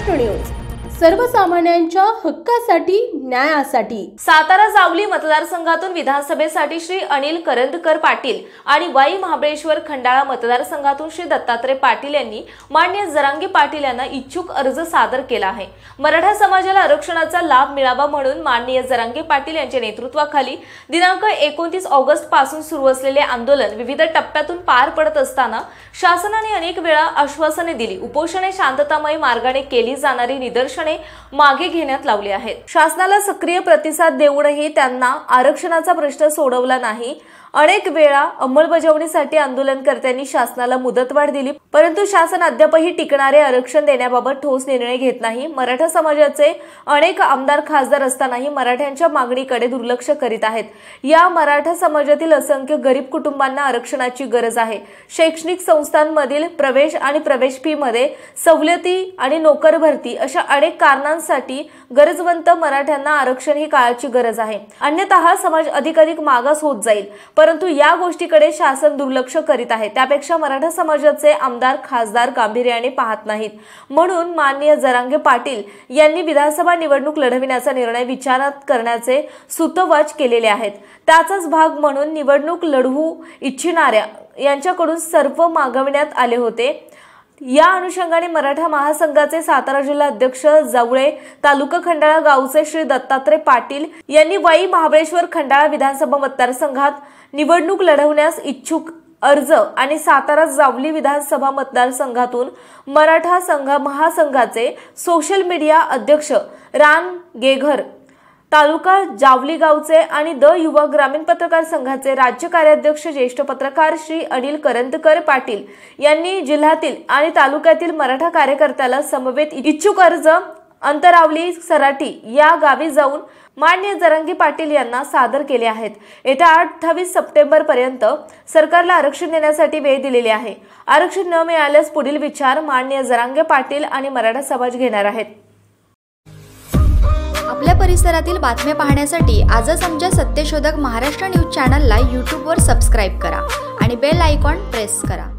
Maharashtra news, सर्वसामान्यांच्या हक्कासाठी, न्यायासाठी। सातारा जावली मतदारसंघातून विधानसभेसाठी श्री अनिल करंदकर पाटील आणि वाई महाबळेश्वर खंडाळा मतदारसंघातून श्री दत्तात्रय पाटील यांनी माननीय जरांगे पाटील यांना इच्छुक अर्ज सादर केला आहे। मराठा समाजाला आरक्षणाचा लाभ मिळावा म्हणून माननीय जरांगे पाटील यांच्या नेतृत्वाखाली दिनांक 29 ऑगस्ट पासून सुरू असलेले आंदोलन विविध टप्प्यातून पार पडत असताना शासनाने अनेक वेळा आश्वासने दिली। उपोषणे शांततामय मार्गाने केली जाणारी निदर्शने मागे घेण्यात लावली आहेत। शासनाला सक्रिय प्रतिसाद देऊनही त्यांना आरक्षणाचा प्रश्न सोडवला नाही। अनेक वेळा अंमलबजावणीसाठी आंदोलनकर्त्यांनी शासनाला मुदतवाढ दिली, परंतु शासन अद्यापही टिकणारे आरक्षण देण्याबाबत ठोस निर्णय घेत नाही। मराठा समाजाचे अनेक आमदार खासदार असतानाही मराठ्यांच्या मागणीकडे दुर्लक्ष करीत आहेत। या मराठा समाजातील असंख्य गरीब कुटुंबांना आरक्षणाची गरज आहे। शैक्षणिक संस्थांमधील प्रवेश आणि प्रवेश फी मध्ये सवलती आणि नोकर भरती अशा अनेक कारणांसाठी गरजवंत मराठ्यांना आरक्षण ही काळाची गरज आहे। अन्यथा हा समाज अधिकाधिक मागास होत जाईल, परंतु या गोष्टीकडे शासन दुर्लक्ष करीत आहे। त्यापेक्षा मराठा समाजाचे आमदार खासदार गांभीर्याने पाहत नाहीत। म्हणून माननीय जरांगे पाटील यांनी विधानसभा निवडणूक लढविण्याचा निर्णय विचारात करण्याचे सूतोवाच केलेले आहेत। त्याचाच भाग म्हणून निवडणूक लढवू इच्छिणाऱ्या यांच्याकडून सर्व मागवण्यात आले होते। या अनुषंगाने मराठा महासंघाचे सातारा जिल्हा अध्यक्ष जावळे तालुका खंडाळा गावचे श्री दत्तात्रय पाटील यांनी वाई महाबळेश्वर खंडाळा विधानसभा मतदारसंघात निवडणूक लढवण्यास इच्छुक अर्ज आणि सातारा जावली विधानसभा मतदारसंघातून मराठा संघ महासंघाचे सोशल मीडिया अध्यक्ष राम गेघर, तालुका जावली गावचे आणि द युवा ग्रामीण पत्रकार संघाचे राज्य कार्याध्यक्ष ज्येष्ठ पत्रकार श्री अनिल करंदकर पाटील यांनी जिल्ह्यातील आणि तालुक्यातील मराठा कार्यकर्त्याला समवेत इच्छुक अर्ज अंतरावली सराटी या गावी जाऊन माननीय जरांगे पाटील यांना सादर केले आहेत। येत्या 28 सप्टेंबर पर्यंत सरकारला आरक्षण देण्यासाठी वेळ दिलेली आहे। आरक्षण न मिळाल्यास पुढील विचार माननीय जरांगे पाटील आणि मराठा समाज घेणार आहेत। आपल्या परिसरातील बातम्या पाहण्यासाठी आजच आमच्या सत्यशोधक महाराष्ट्र न्यूज चॅनलला यूट्यूबवर सबस्क्राईब करा आणि बेल आयकॉन प्रेस करा।